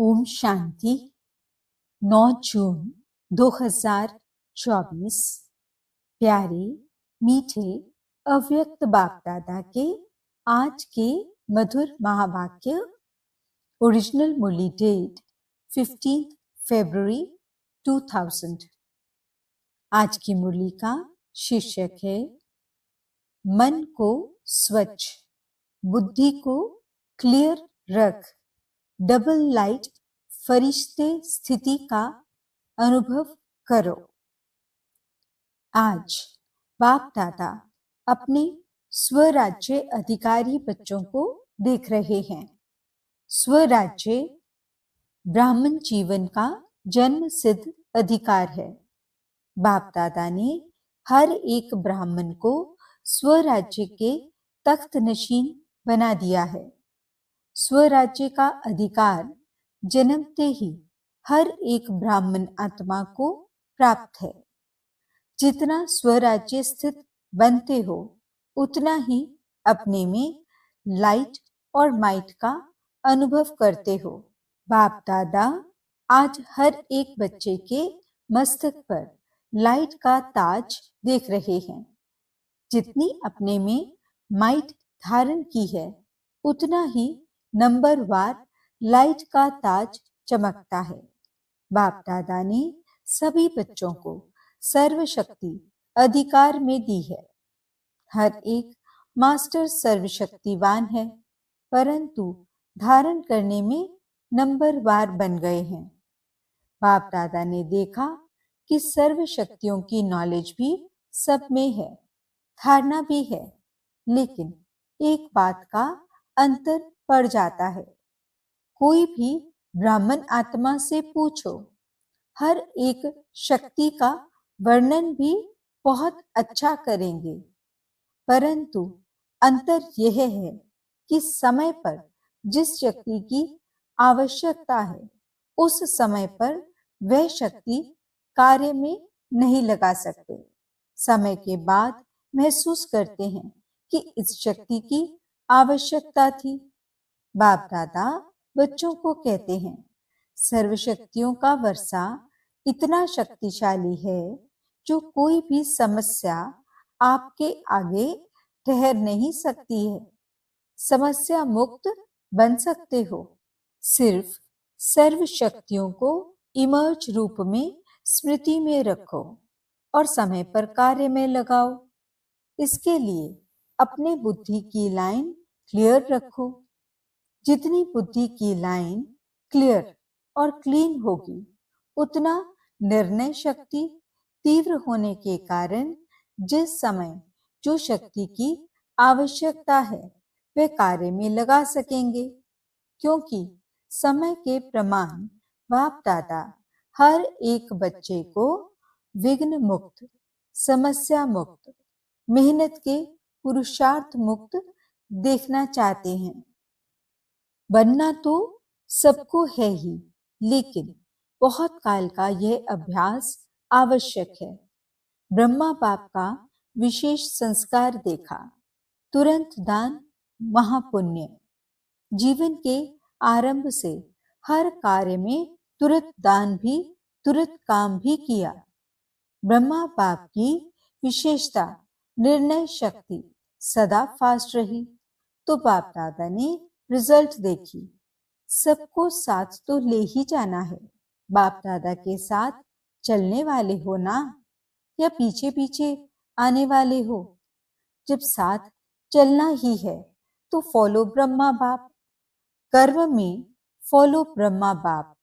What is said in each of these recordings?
ओम शांति। 9 जून 2024। प्यारे मीठे अव्यक्त बाप दादा के आज के मधुर महावाक्य। ओरिजिनल मुरली डेट 15 फरवरी 2000। आज की मुरली का शीर्षक है मन को स्वच्छ, बुद्धि को क्लियर रख, डबल लाइट फरिश्ते स्थिति का अनुभव करो। आज बाप दादा अपने स्वराज्य अधिकारी बच्चों को देख रहे हैं। स्वराज्य ब्राह्मण जीवन का जन्म सिद्ध अधिकार है। बाप दादा ने हर एक ब्राह्मण को स्वराज्य के तख्त नशीन बना दिया है। स्वराज्य का अधिकार जन्मते ही हर एक ब्राह्मण आत्मा को प्राप्त है। जितना स्वराज्य स्थित बनते हो उतना ही अपने में लाइट और माइट का अनुभव करते हो। बाप दादा आज हर एक बच्चे के मस्तक पर लाइट का ताज देख रहे हैं। जितनी अपने में माइट धारण की है उतना ही नंबरवार लाइट का ताज चमकता है। बाप दादा ने सभी बच्चों को सर्वशक्ति अधिकार में दी है। हर एक मास्टर सर्वशक्तिवान है, परंतु धारण करने में नंबरवार बन गए हैं। बाप दादा ने देखा कि सर्व शक्तियों की नॉलेज भी सब में है, धारणा भी है, लेकिन एक बात का अंतर पड़ जाता है। कोई भी ब्राह्मण आत्मा से पूछो, हर एक शक्ति का वर्णन भी बहुत अच्छा करेंगे, परंतु अंतर यह है कि समय पर जिस शक्ति की आवश्यकता है उस समय पर वह शक्ति कार्य में नहीं लगा सकते। समय के बाद महसूस करते हैं कि इस शक्ति की आवश्यकता थी। बाप दादा बच्चों को कहते हैं, सर्वशक्तियों का वर्षा इतना शक्तिशाली है जो कोई भी समस्या आपके आगे ठहर नहीं सकती है। समस्या मुक्त बन सकते हो। सिर्फ सर्व शक्तियों को इमर्ज रूप में स्मृति में रखो और समय पर कार्य में लगाओ। इसके लिए अपने बुद्धि की लाइन क्लियर रखो। जितनी बुद्धि की लाइन क्लियर और क्लीन होगी उतना निर्णय शक्ति तीव्र होने के कारण जिस समय जो शक्ति की आवश्यकता है वे कार्य में लगा सकेंगे। क्योंकि समय के प्रमाण बाप दादा हर एक बच्चे को विघ्न मुक्त, समस्या मुक्त, मेहनत के पुरुषार्थ मुक्त देखना चाहते हैं। बनना तो सबको है ही, लेकिन बहुत काल का यह अभ्यास आवश्यक है। ब्रह्मा बाप का विशेष संस्कार देखा, तुरंत दान महापुण्य। जीवन के आरंभ से हर कार्य में तुरंत दान भी, तुरंत काम भी किया। ब्रह्मा बाप की विशेषता निर्णय शक्ति सदा फास्ट रही, तो बाप दादा ने रिजल्ट देखी। सबको साथ तो ले ही जाना है। बाप दादा के साथ चलने वाले हो ना, या पीछे पीछे आने वाले हो? जब साथ चलना ही है तो फॉलो ब्रह्मा बाप। कर्म में फॉलो ब्रह्मा बाप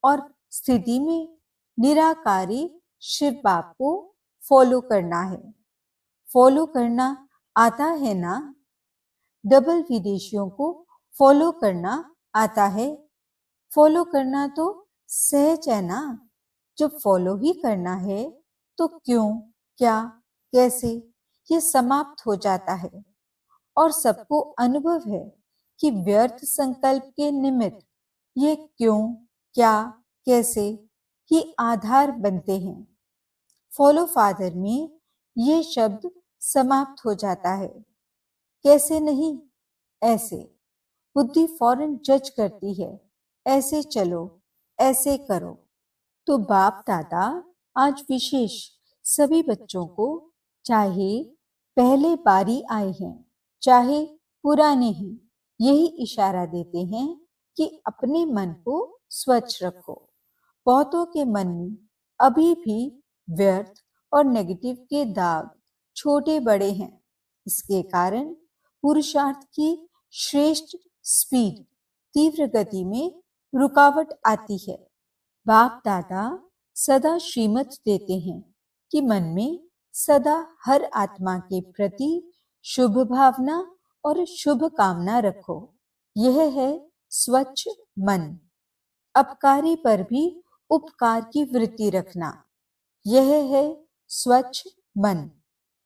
और स्थिति में निराकारी शिव बाप को फॉलो करना है। फॉलो करना आता है ना? डबल विदेशियों को फॉलो करना आता है। फॉलो करना तो सहज है ना। जब फॉलो ही करना है तो क्यों, क्या, कैसे ये समाप्त हो जाता है। और सबको अनुभव है कि व्यर्थ संकल्प के निमित्त ये क्यों, क्या, कैसे ही आधार बनते हैं। फॉलो फादर में ये शब्द समाप्त हो जाता है। कैसे नहीं, ऐसे। बुद्धि फौरन जज करती है ऐसे चलो, ऐसे करो। तो बाप दादा आज विशेष सभी बच्चों को, चाहे पहले बारी आए हैं चाहे पुराने ही, यही इशारा देते हैं कि अपने मन को स्वच्छ रखो। बहुतों के मन में अभी भी व्यर्थ और नेगेटिव के दाग छोटे बड़े हैं। इसके कारण पुरुषार्थ की श्रेष्ठ स्पीड, तीव्र गति में रुकावट आती है। बाप दादा सदा श्रीमत देते हैं कि मन में सदा हर आत्मा के प्रति शुभ भावना और शुभ कामना रखो। यह है स्वच्छ मन। अपकारी पर भी उपकार की वृत्ति रखना, यह है स्वच्छ मन।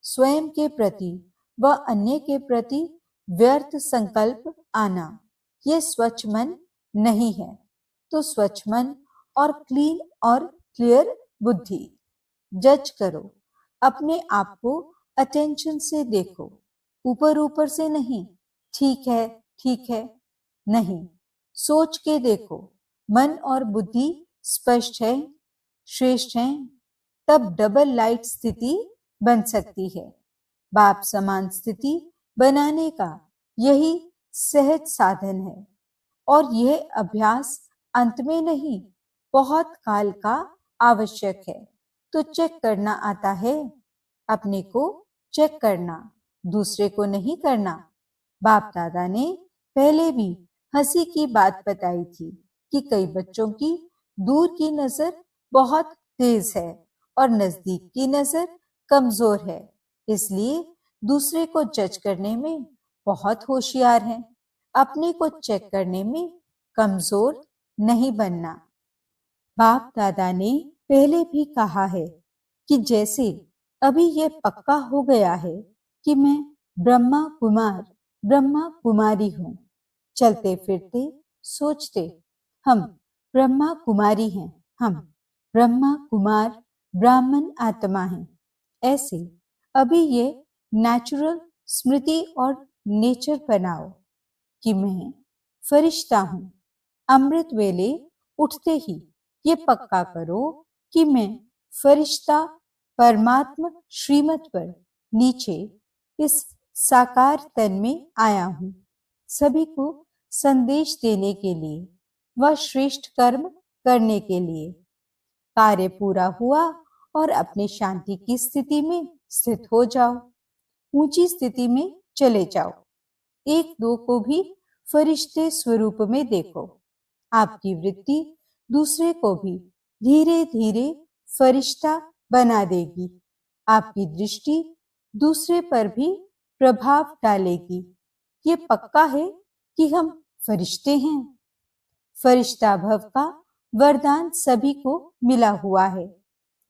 स्वयं के प्रति व अन्य के प्रति व्यर्थ संकल्प आना, यह स्वच्छ मन नहीं है। तो स्वच्छ मन और क्लीन और क्लियर बुद्धि। जज करो, अपने आप को अटेंशन से देखो, ऊपर ऊपर से नहीं, ठीक है नहीं। सोच के देखो, मन और बुद्धि स्पष्ट है, श्रेष्ठ है, तब डबल लाइट स्थिति बन सकती है। बाप समान स्थिति बनाने का यही सहज साधन है। और यह अभ्यास अंत में नहीं, बहुत काल का आवश्यक है। तो चेक करना आता है, अपने को चेक करना, दूसरे को नहीं करना। बाप दादा ने पहले भी हंसी की बात बताई थी कि कई बच्चों की दूर की नजर बहुत तेज है और नजदीक की नजर कमजोर है, इसलिए दूसरे को जज करने में बहुत होशियार हैं। अपने को चेक करने में कमजोर नहीं बनना। बाप दादा ने पहले भी कहा है कि जैसे अभी ये पक्का हो गया है कि मैं ब्रह्मा कुमार ब्रह्मा कुमारी हूँ, चलते फिरते सोचते हम ब्रह्मा कुमारी हैं, हम ब्रह्मा कुमार ब्राह्मण आत्मा हैं। ऐसे अभी ये नेचुरल स्मृति और नेचर बनाओ कि मैं फरिश्ता हूँ। अमृत वेले उठते ही ये पक्का करो कि मैं फरिश्ता परमात्मा श्रीमत पर नीचे इस साकार तन में आया हूँ, सभी को संदेश देने के लिए व श्रेष्ठ कर्म करने के लिए। कार्य पूरा हुआ और अपनी शांति की स्थिति में स्थित हो जाओ, ऊंची स्थिति में चले जाओ। एक दो को भी फरिश्ते स्वरूप में देखो। आपकी वृत्ति दूसरे को भी धीरे धीरे फरिश्ता बना देगी। आपकी दृष्टि दूसरे पर भी प्रभाव डालेगी। ये पक्का है कि हम फरिश्ते हैं। फरिश्ता भव का वरदान सभी को मिला हुआ है।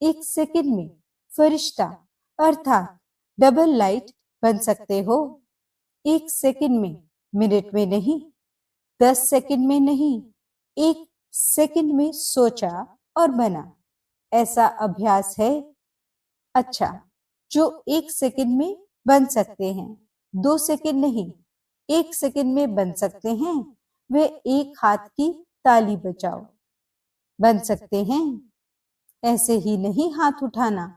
एक सेकंड में फरिश्ता अर्थात डबल लाइट बन सकते हो। एक सेकंड में, मिनट में नहीं, 10 सेकंड में नहीं, एक सेकंड में सोचा और बना, ऐसा अभ्यास है। अच्छा, जो एक सेकंड में बन सकते हैं, 2 सेकंड नहीं, 1 सेकंड में बन सकते हैं, वे एक हाथ की ताली बजाओ। बन सकते हैं, ऐसे ही नहीं हाथ उठाना।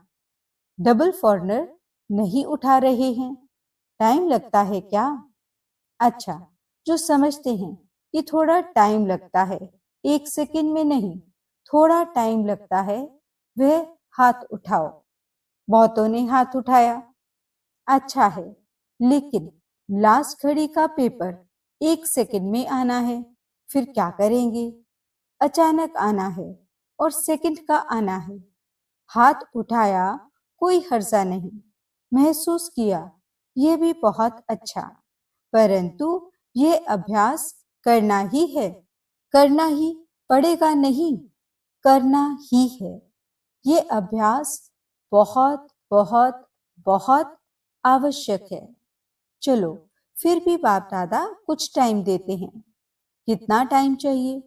डबल फॉरनर नहीं उठा रहे हैं, टाइम लगता है क्या? अच्छा, जो समझते हैं कि थोड़ा टाइम लगता है, 1 सेकंड में नहीं, थोड़ा टाइम लगता है, वह हाथ उठाओ। बहुतों ने हाथ उठाया, अच्छा है, लेकिन लास्ट घड़ी का पेपर 1 सेकंड में आना है, फिर क्या करेंगे? अचानक आना है और सेकंड का आना है। हाथ उठाया, कोई हर्जा नहीं, महसूस किया, यह भी बहुत अच्छा, परंतु ये अभ्यास करना ही है, करना ही पड़ेगा, नहीं करना ही है। ये अभ्यास बहुत बहुत बहुत आवश्यक है। चलो, फिर भी बाप दादा कुछ टाइम देते हैं। कितना टाइम चाहिए?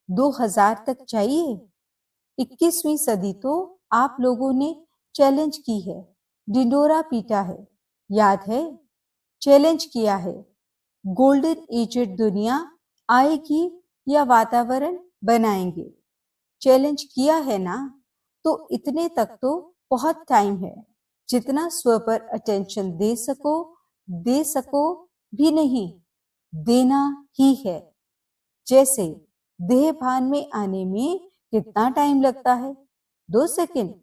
2000 तक चाहिए? 21वीं सदी तो आप लोगों ने चैलेंज की है, डिंडोरा पीटा है, याद है? चैलेंज किया है, गोल्डन एजेड दुनिया आएगी या वातावरण बनाएंगे। चैलेंज किया है ना, तो इतने तक तो बहुत टाइम है। जितना स्व पर अटेंशन दे सको भी नहीं, देना ही है। जैसे देह भान में आने में कितना टाइम लगता है? 2 सेकंड।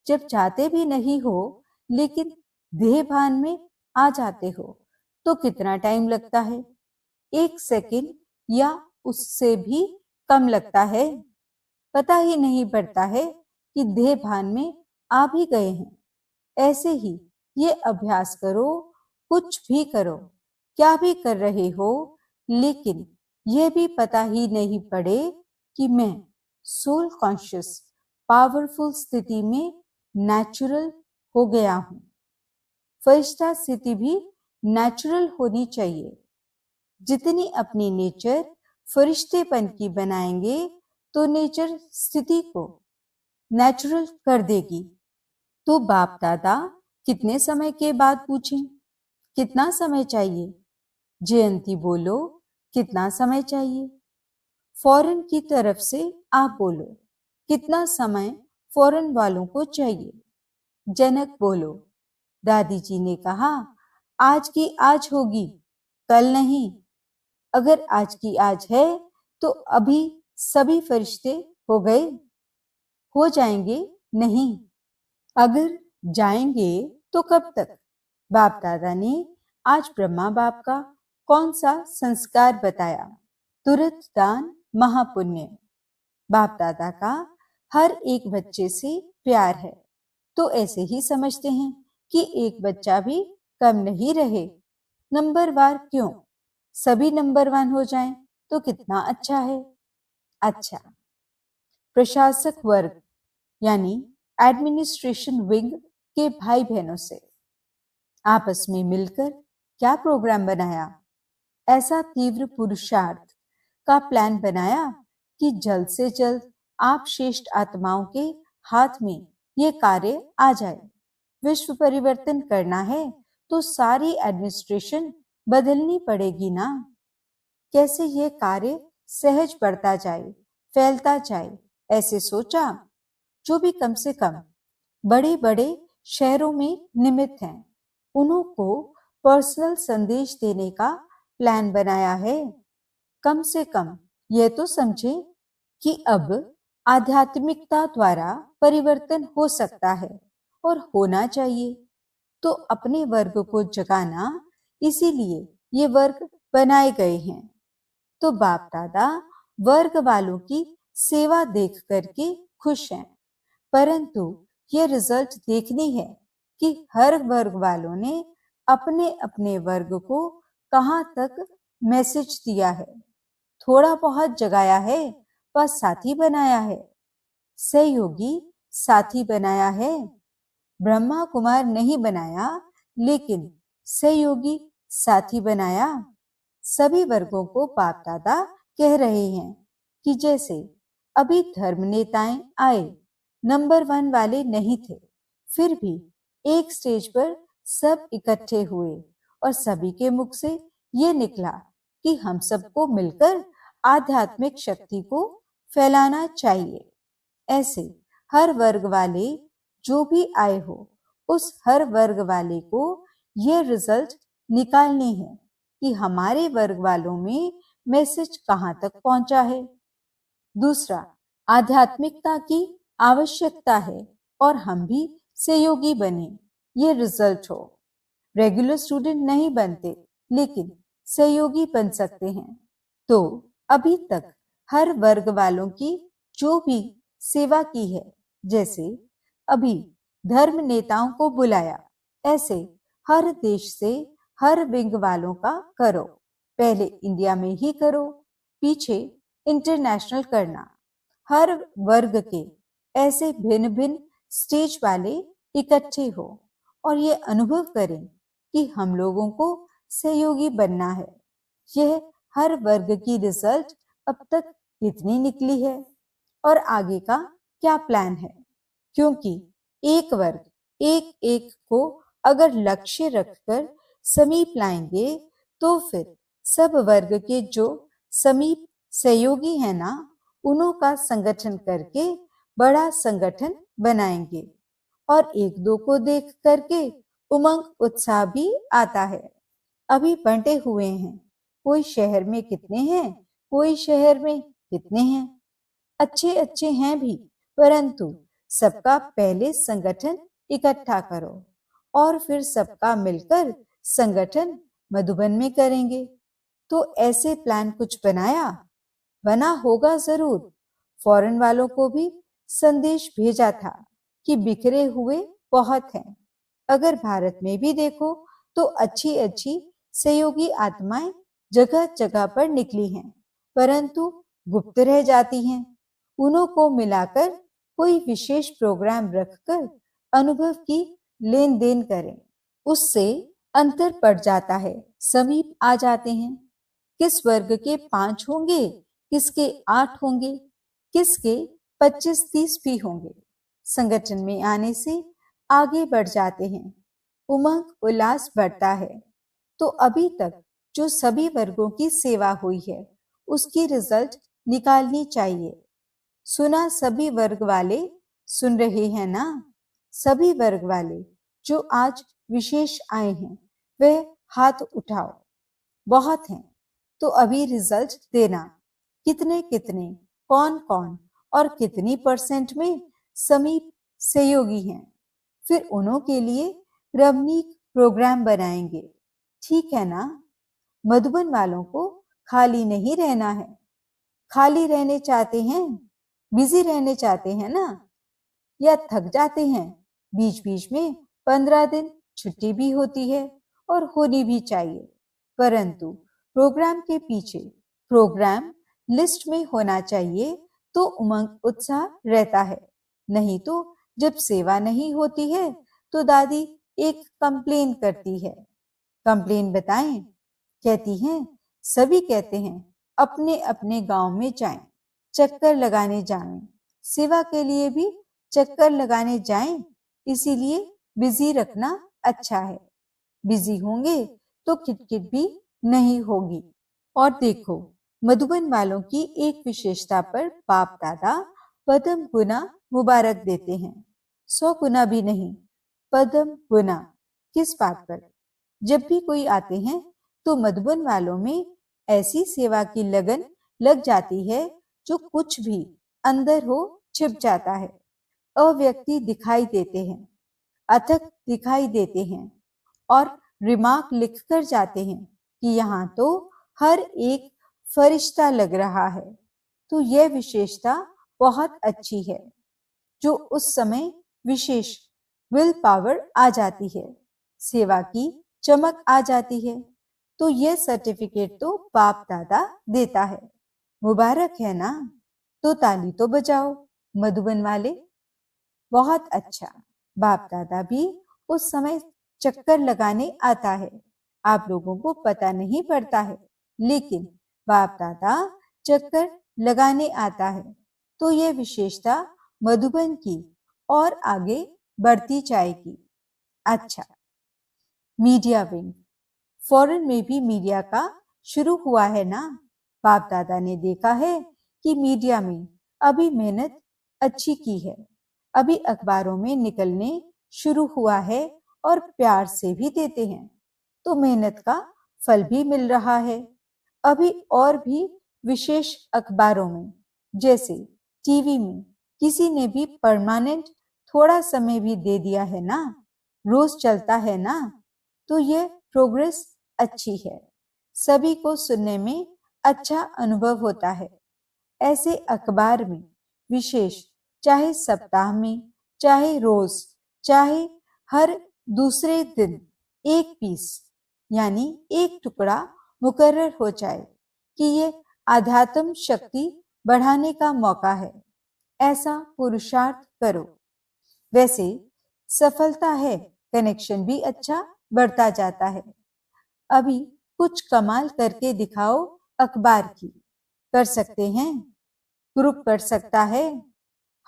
जब चाहते भी नहीं हो लेकिन देह भान में आ जाते हो तो कितना टाइम लगता है? 1 सेकंड या उससे भी कम लगता है। पता ही नहीं पड़ता है कि देह भान में आ भी गए हैं। ऐसे ही ये अभ्यास करो, कुछ भी करो, क्या भी कर रहे हो, लेकिन यह भी पता ही नहीं पड़े कि मैं सोल कॉन्शियस पावरफुल स्थिति में नेचुरल हो गया हूं। फरिश्ता स्थिति भी नेचुरल होनी चाहिए। जितनी अपनी नेचर फरिश्तेपन की बनाएंगे तो नेचर स्थिति को नेचुरल कर देगी। तो बाप दादा कितने समय के बाद पूछें, कितना समय चाहिए? जयंती बोलो, कितना समय चाहिए? फॉरेन की तरफ से आप बोलो, कितना समय फॉरेन वालों को चाहिए? जनक बोलो, दादी जी ने कहा आज की आज होगी, कल नहीं। अगर आज की आज है तो अभी सभी फरिश्ते हो गए, हो जाएंगे नहीं। अगर जाएंगे तो कब तक? बाप दादा ने आज ब्रह्मा बाप का कौन सा संस्कार बताया? तुरंत दान महापुण्य। बाप दादा का हर एक बच्चे से प्यार है, तो ऐसे ही समझते हैं कि एक बच्चा भी कम नहीं रहे। नंबरवार क्यों? सभी नंबर 1 हो जाएं तो कितना अच्छा है। अच्छा, प्रशासक वर्ग यानी एडमिनिस्ट्रेशन विंग के भाई बहनों से आपस में मिलकर क्या प्रोग्राम बनाया? ऐसा तीव्र पुरुषार्थ का प्लान बनाया कि जल्द से जल्द आप श्रेष्ठ आत्माओं के हाथ में ये कार्य आ जाए। विश्व परिवर्तन करना है तो सारी एडमिनिस्ट्रेशन बदलनी पड़ेगी ना। कैसे ये कार्य सहज बढ़ता जाए, फैलता जाए, ऐसे सोचा। जो भी कम से कम बड़े बड़े शहरों में निमित्त हैं, उन्हों को पर्सनल संदेश देने का प्लान बनाया है। कम से कम यह तो समझे कि अब आध्यात्मिकता द्वारा परिवर्तन हो सकता है और होना चाहिए। तो अपने वर्ग को जगाना, इसीलिए ये वर्ग बनाए गए हैं। तो बाप दादा वर्ग वालों की सेवा देख करके खुश हैं, परंतु ये रिजल्ट देखनी है कि हर वर्ग वालों ने अपने अपने वर्ग को कहां तक मैसेज दिया है। थोड़ा बहुत जगाया है व साथी बनाया है। सहयोगी साथी बनाया है। ब्रह्मा कुमार नहीं बनाया, लेकिन सहयोगी साथी बनाया। सभी वर्गों को बाप दादा कह रहे हैं कि जैसे अभी धर्म नेताएं आए, नंबर 1 वाले नहीं थे, फिर भी एक स्टेज पर सब इकट्ठे हुए और सभी के मुख से ये निकला कि हम सबको मिलकर आध्यात्मिक शक्ति को फैलाना चाहिए। ऐसे हर वर्ग वाले जो भी आए हो, उस हर वर्ग वाले को ये रिजल्ट निकालने हैं कि हमारे वर्ग वालों में मैसेज कहां तक पहुंचा है। दूसरा, आध्यात्मिकता की आवश्यकता है और हम भी सहयोगी बने, ये रिजल्ट हो। रेगुलर स्टूडेंट नहीं बनते, लेकिन सहयोगी बन सकते हैं। तो अभी तक हर वर्ग वालों की जो भी सेवा की है, जैसे अभी धर्म नेताओं को बुलाया, ऐसे हर देश से हर विंग वालों का करो। पहले इंडिया में ही करो, पीछे इंटरनेशनल करना। हर वर्ग के ऐसे भिन्न भिन्न स्टेज वाले इकट्ठे हो और ये अनुभव करें कि हम लोगों को सहयोगी बनना है। यह हर वर्ग की रिजल्ट अब तक कितनी निकली है और आगे का क्या प्लान है। क्योंकि एक वर्ग एक एक को अगर लक्ष्य रखकर समीप लाएंगे तो फिर सब वर्ग के जो समीप सहयोगी है ना, उन्हों का संगठन करके बड़ा संगठन बनाएंगे और एक दो को देख करके उमंग उत्साह भी आता है। अभी बंटे हुए हैं, कोई शहर में कितने हैं, कोई शहर में कितने हैं, अच्छे अच्छे हैं भी, परंतु सबका पहले संगठन इकट्ठा करो और फिर सबका मिलकर संगठन मधुबन में करेंगे। तो ऐसे प्लान कुछ बना होगा जरूर। फॉरेन वालों को भी संदेश भेजा था कि बिखरे हुए बहुत हैं। अगर भारत में भी देखो तो अच्छी अच्छी सहयोगी आत्माएं जगह जगह पर निकली हैं, परंतु गुप्त रह जाती हैं। उन्हों को मिलाकर कोई विशेष प्रोग्राम रखकर अनुभव की लेन देन करें, उससे अंतर पड़ जाता है, समीप आ जाते हैं। किस वर्ग के 5 होंगे, किसके 8 होंगे, किसके 25-30 भी होंगे। संगठन में आने से आगे बढ़ जाते हैं, उमंग उल्लास बढ़ता है। तो अभी तक जो सभी वर्गों की सेवा हुई है उसकी रिजल्ट निकालनी चाहिए। सुना सभी वर्ग वाले सुन रहे हैं ना? सभी वर्ग वाले जो आज विशेष आए हैं वह हाथ उठाओ। बहुत हैं तो अभी रिजल्ट देना, कितने कितने, कौन कौन और कितनी % में समीप सहयोगी हैं। फिर उन्हों के लिए रमणीक प्रोग्राम बनाएंगे, ठीक है ना? मधुबन वालों को खाली नहीं रहना है। खाली रहने चाहते हैं, बिजी रहने चाहते हैं ना, या थक जाते हैं? बीच बीच में 15 दिन छुट्टी भी होती है और होनी भी चाहिए, परंतु प्रोग्राम के पीछे प्रोग्राम लिस्ट में होना चाहिए तो उमंग उत्साह रहता है। नहीं तो जब सेवा नहीं होती है तो दादी एक कंप्लेन करती है। कंप्लेन बताएं? कहती हैं, सभी कहते हैं अपने अपने गांव में जाएं, चक्कर लगाने जाएं, सेवा के लिए भी चक्कर लगाने जाएं, इसीलिए बिजी रखना अच्छा है। बिजी होंगे तो खिटखिट भी नहीं होगी। और देखो, मधुबन वालों की एक विशेषता पर बाप दादा पदम गुना मुबारक देते हैं। 100 गुना भी नहीं, पदम गुना। किस बात पर? जब भी कोई आते हैं तो मधुबन वालों में ऐसी सेवा की लगन लग जाती है जो कुछ भी अंदर हो छिप जाता है। अव्यक्ति दिखाई देते हैं, अथक दिखाई देते हैं और रिमार्क लिख कर जाते हैं कि यहाँ तो हर एक फरिश्ता लग रहा है। तो यह विशेषता बहुत अच्छी है, जो उस समय विशेष विल पावर आ जाती है, सेवा की चमक आ जाती है। तो यह सर्टिफिकेट तो बाप दादा देता है। मुबारक है ना? तो ताली तो बजाओ मधुबन वाले। बहुत अच्छा। बाप दादा भी उस समय चक्कर लगाने आता है, आप लोगों को पता नहीं पड़ता है, लेकिन बाप दादा चक्कर लगाने आता है। तो यह विशेषता मधुबन की और आगे बढ़ती जाएगी। अच्छा, मीडिया विंग। फॉरेन में भी मीडिया का शुरू हुआ है ना? बाप दादा ने देखा है कि मीडिया में अभी मेहनत अच्छी की है, अभी अखबारों में निकलने शुरू हुआ है और प्यार से भी देते हैं, तो मेहनत का फल भी मिल रहा है। अभी और भी विशेष अखबारों में, जैसे टीवी में किसी ने भी परमानेंट थोड़ा समय भी दे दिया है ना, रोज चलता है ना, तो यह प्रोग्रेस अच्छी है, सभी को सुनने में अच्छा अनुभव होता है। ऐसे अखबार में विशेष, चाहे सप्ताह में, चाहे रोज, चाहे हर दूसरे दिन एक पीस यानी एक टुकड़ा मुकर्रर हो जाए कि ये आध्यात्म शक्ति बढ़ाने का मौका है, ऐसा पुरुषार्थ करो। वैसे सफलता है, कनेक्शन भी अच्छा बढ़ता जाता है। अभी कुछ कमाल करके दिखाओ अखबार की। कर सकते हैं? ग्रुप कर सकता है?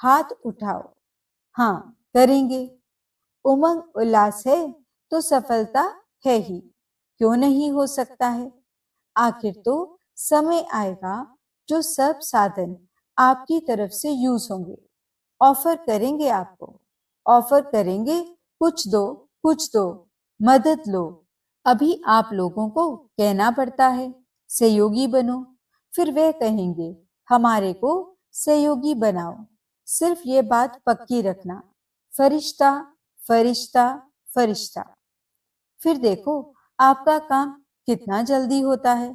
हाथ उठाओ। हाँ, करेंगे। उमंग उल्लास है तो सफलता है ही, क्यों नहीं हो सकता है? आखिर तो समय आएगा जो सब साधन आपकी तरफ से यूज होंगे। ऑफर करेंगे आपको, ऑफर करेंगे कुछ दो, मदद लो। अभी आप लोगों को कहना पड़ता है सहयोगी बनो, फिर वे कहेंगे हमारे को सहयोगी बनाओ। सिर्फ ये बात पक्की रखना, फरिश्ता फरिश्ता फरिश्ता। फिर देखो आपका काम कितना जल्दी होता है।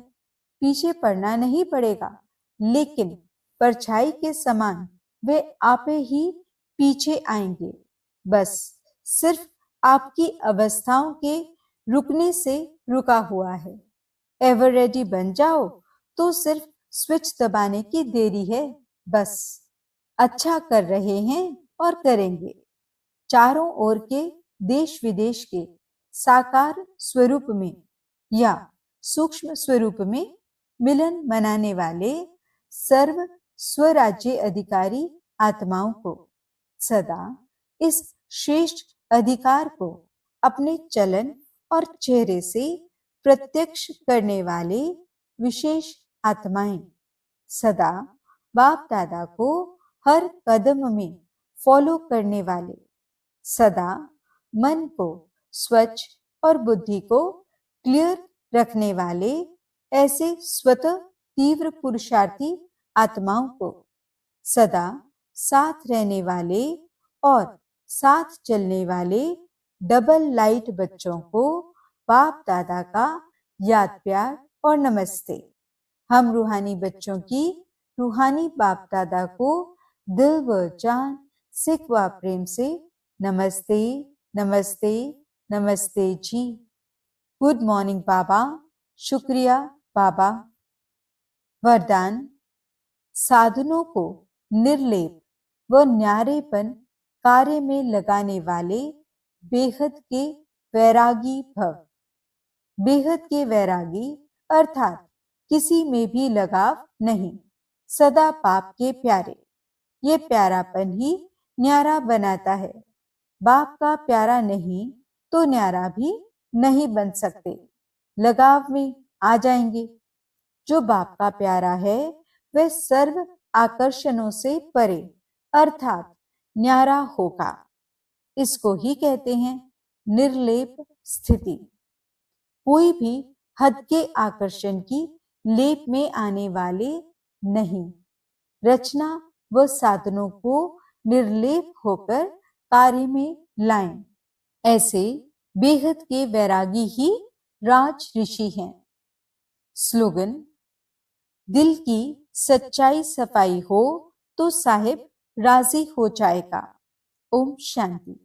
पीछे पड़ना नहीं पड़ेगा, लेकिन परछाई के समान वे आपे ही पीछे आएंगे। बस सिर्फ आपकी अवस्थाओं के रुकने से रुका हुआ है। एवर रेडी बन जाओ तो सिर्फ स्विच दबाने की देरी है। बस अच्छा कर रहे हैं और करेंगे। चारों ओर के देश विदेश के साकार स्वरूप में या सूक्ष्म स्वरूप में मिलन मनाने वाले सर्व स्वराज्य अधिकारी आत्माओं को सदा इस श्रेष्ठ अधिकार को अपने चलन और चेहरे से प्रत्यक्ष करने वाले विशेष आत्माएं, सदा बाप दादा को हर कदम में फॉलो करने वाले, सदा मन को स्वच्छ और बुद्धि को क्लियर रखने वाले ऐसे स्वतः तीव्र पुरुषार्थी आत्माओं को, सदा साथ रहने वाले और साथ चलने वाले डबल लाइट बच्चों को बाप दादा का याद प्यार और नमस्ते। हम रूहानी बच्चों की रूहानी बाप दादा को दिल व जान सिख व प्रेम से नमस्ते नमस्ते नमस्ते जी। गुड मॉर्निंग बाबा, शुक्रिया बाबा। वरदान, साधनों को निर्लेप व न्यारेपन कार्य में लगाने वाले बेहद के वैरागी भव। बेहद के वैरागी अर्थात किसी में भी लगाव नहीं, सदा बाप के प्यारे। ये प्यारापन ही न्यारा बनाता है। बाप का प्यारा नहीं तो न्यारा भी नहीं बन सकते, लगाव में आ जाएंगे। जो बाप का प्यारा है वह सर्व आकर्षणों से परे अर्थात न्यारा होगा। इसको ही कहते हैं निर्लेप स्थिति। कोई भी हद के आकर्षण की लेप में आने वाले नहीं। रचना व साधनों को निर्लेप होकर कार्य में लाएं। ऐसे बेहद के वैरागी ही राज ऋषि हैं। स्लोगन, दिल की सच्चाई सफाई हो तो साहिब राजी हो जाएगा। ओम शांति।